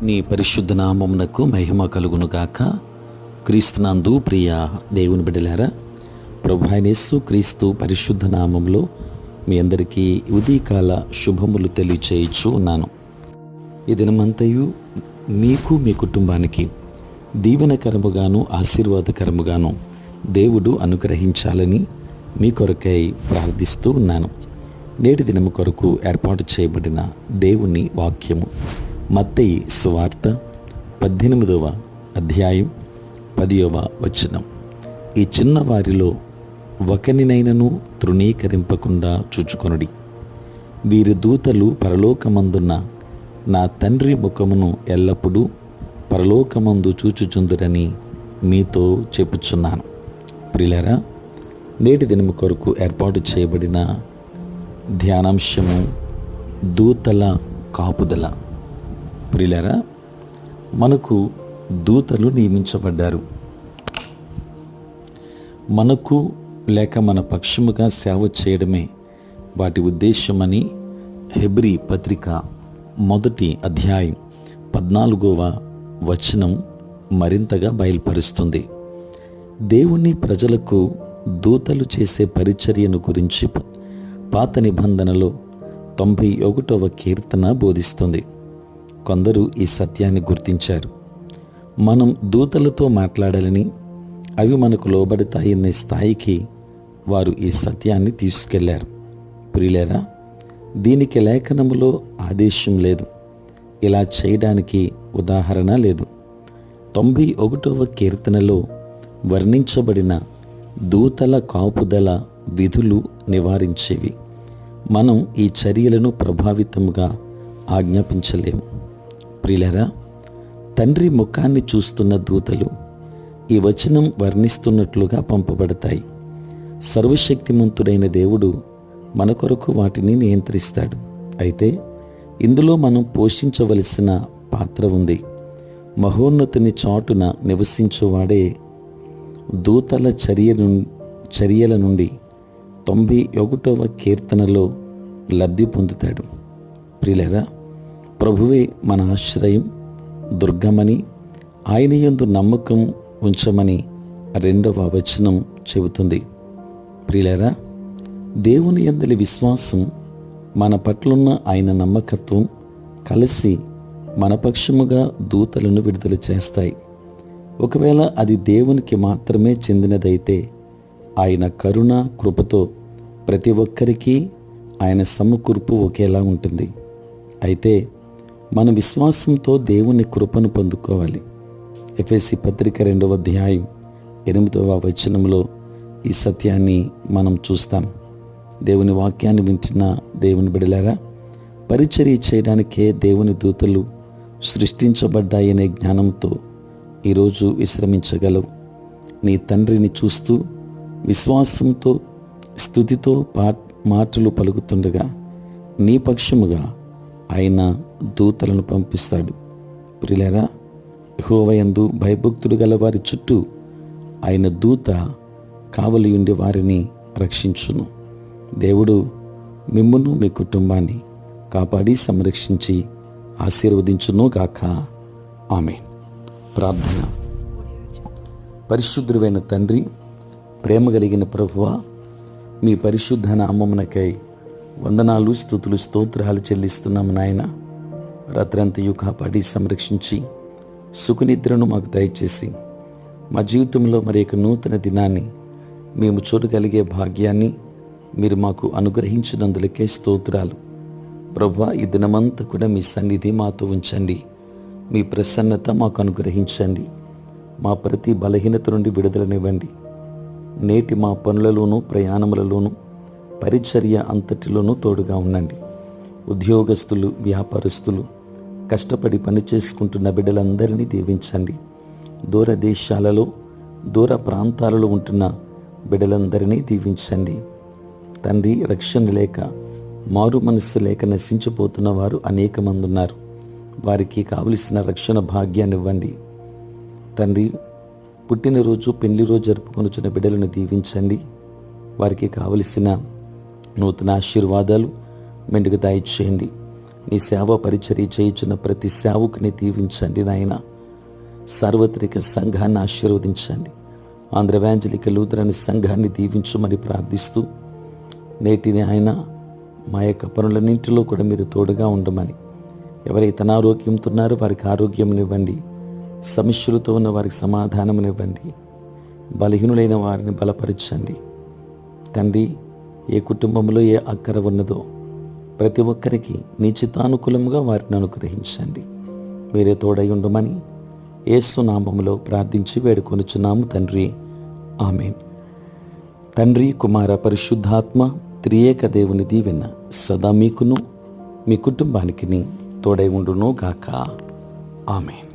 నీ పరిశుద్ధ నామమునకు మహిమ కలుగునుగాక. క్రీస్తునందు ప్రియ దేవుని బిడ్డలారా, ప్రభు అయిన యేసు క్రీస్తు పరిశుద్ధ నామంలో మీ అందరికీ ఉదయకాల శుభములు తెలియచేయచ్చు ఉన్నాను. ఈ దినమంతయు మీకు మీ కుటుంబానికి దీవెనకరముగాను ఆశీర్వాదకరముగాను దేవుడు అనుగ్రహించాలని మీ కొరకై ప్రార్థిస్తూ ఉన్నాను. నేటి దినము కొరకు ఏర్పాటు చేయబడిన దేవుని వాక్యము మత్తయి సువార్త 18వ అధ్యాయం 10వ వచనం. ఈ చిన్నవారిలో ఒకనినైనను తృణీకరింపకుండా చూచుకొనుడి. వీరి దూతలు పరలోకమందున్న నా తండ్రి ముఖమును ఎల్లప్పుడూ పరలోకమందు చూచుచుందురని మీతో చెప్పుచున్నాను. ప్రియులారా, నేటి దినము కొరకు ఏర్పాటు చేయబడిన ధ్యానాంశము దూతల కాపుదల. ప్రియులారా, మనకు దూతలు నియమించబడ్డారు. మనకు లేక మన పక్షముగా సేవ చేయడమే వాటి ఉద్దేశమని హెబ్రీ పత్రిక 1వ అధ్యాయం 14వ వచనం మరింతగా బయలుపరుస్తుంది. దేవుని ప్రజలకు దూతలు చేసే పరిచర్యను గురించి పాత నిబంధనలో 91వ కీర్తన బోధిస్తుంది. కొందరు ఈ సత్యాన్ని గుర్తించారు. మనం దూతలతో మాట్లాడాలని, అవి మనకు లోబడతాయనే స్థాయికి వారు ఈ సత్యాన్ని తీసుకెళ్లారు. ప్రియులారా, దీనికి లేఖనములో ఆదేశం లేదు, ఇలా చేయడానికి ఉదాహరణ లేదు. 91వ కీర్తనలో వర్ణించబడిన దూతల కాపుదల విధులు నివారించేవి. మనం ఈ చర్యలను ప్రభావితముగా ఆజ్ఞాపించలేము. ప్రియులారా, తండ్రి ముఖాన్ని చూస్తున్న దూతలు ఈ వచనం వర్ణిస్తున్నట్లుగా పంపబడతాయి. సర్వశక్తిమంతుడైన దేవుడు మన కొరకు వాటిని నియంత్రిస్తాడు. అయితే ఇందులో మనం పోషించవలసిన పాత్ర ఉంది. మహోన్నతుని చాటున నివసించువాడే దూతల చర్యల నుండి 91వ కీర్తనలో లబ్ధి పొందుతాడు. ప్రియులారా, ప్రభువే మన ఆశ్రయం, దుర్గమని, ఆయన యందు నమ్మకం ఉంచమని 2వ వచనం చెబుతుంది. ప్రియులారా, దేవుని యందలి విశ్వాసం, మన పట్లున్న ఆయన నమ్మకత్వం కలిసి మన పక్షముగా దూతలను విడుదల చేస్తాయి. ఒకవేళ అది దేవునికి మాత్రమే చెందినదైతే ఆయన కరుణ కృపతో ప్రతి ఒక్కరికి ఆయన సమకూర్పు ఒకేలా ఉంటుంది. అయితే మన విశ్వాసంతో దేవుని కృపను పొందుకోవాలి. ఎఫెసీ పత్రిక 2వ అధ్యాయం 8వ వచనంలో ఈ సత్యాన్ని మనం చూస్తాం. దేవుని వాక్యాన్ని వింటున్న దేవుని బిడ్డలారా, పరిచర్య చేయడానికే దేవుని దూతలు సృష్టించబడ్డాయనే జ్ఞానంతో ఈరోజు విశ్రమించగలవు. నీ తండ్రిని చూస్తూ విశ్వాసంతో స్తుతితో మాటలు పలుకుతుండగా నీ పక్షముగా ఆయన దూతలను పంపిస్తాడు. ప్రియులారా, యెహోవా యందు భయభక్తులు గల వారి చుట్టూ ఆయన దూత కావలి ఉండి వారిని రక్షించును. దేవుడు మిమ్మును మీ కుటుంబాన్ని కాపాడి సంరక్షించి ఆశీర్వదించును గాక. ఆమేన్. ప్రార్థన. పరిశుద్ధుడైన తండ్రి, ప్రేమ కలిగిన ప్రభువా, మీ పరిశుద్ధ నామమునకై వందనాలు, స్తుతులు, స్తోత్రాలు చెల్లిస్తున్నాము నాయన. రాత్రంతయు కాపాడి సంరక్షించి సుఖనిద్రను మాకు దయచేసి మా జీవితంలో మరి ఒక నూతన దినాన్ని మేము చూడగలిగే భాగ్యాన్ని మీరు మాకు అనుగ్రహించినందులకే స్తోత్రాలు. ప్రభువా, ఈ దినమంతా కూడా మీ సన్నిధి మాతో ఉంచండి. మీ ప్రసన్నత మాకు అనుగ్రహించండి. మా ప్రతి బలహీనత నుండి విడుదలనివ్వండి. నేటి మా పనులలోనూ ప్రయాణములలోనూ పరిచర్య అంతటిలోనూ తోడుగా ఉండండి. ఉద్యోగస్తులు, వ్యాపారస్తులు, కష్టపడి పని చేసుకుంటున్న బిడ్డలందరినీ దీవించండి. దూర దేశాలలో, దూర ప్రాంతాలలో ఉంటున్న బిడ్డలందరినీ దీవించండి. తండ్రి, రక్షణ లేక, మారు మనస్సు లేక నశించిపోతున్న వారు అనేక మంది ఉన్నారు. వారికి కావలసిన రక్షణ భాగ్యాన్ని ఇవ్వండి. తండ్రి, పుట్టినరోజు, పెళ్లి రోజు జరుపుకొనుచున్న బిడ్డలను దీవించండి. వారికి కావలసిన నూతన ఆశీర్వాదాలు మెండుగా దయచేయండి. నీ సేవ పరిచర్య చేయుచున్న ప్రతి సేవకుని దీవించండి నాయన. సార్వత్రిక సంఘాన్ని ఆశీర్వదించండి. ఆంధ్ర ఎవాంజలిక లూథరన్ సంఘాన్ని దీవించమని ప్రార్థిస్తూ, నేటిని ఆయన మా యొక్క పనులన్నింటిలో కూడా మీరు తోడుగా ఉండమని, ఎవరైతే అనారోగ్యంతో ఉన్నారో వారికి ఆరోగ్యమునివ్వండి, సమస్యలతో ఉన్న వారికి సమాధానమునివ్వండి, బలహీనులైన వారిని బలపరచండి. తండ్రి, ఏ కుటుంబంలో ఏ అక్కర ఉన్నదో ప్రతి ఒక్కరికి నీ చిత్తానుకూలముగా వారిని అనుగ్రహించండి. మీరే తోడై ఉండమని యేసు నామములో ప్రార్థించి వేడుకొనుచున్నాము తండ్రి, ఆమేన్. తండ్రి, కుమార, పరిశుద్ధాత్మ త్రియేక దేవుని దీవెన సదా మీకును మీ కుటుంబానికి తోడై ఉండును గాక. ఆమేన్.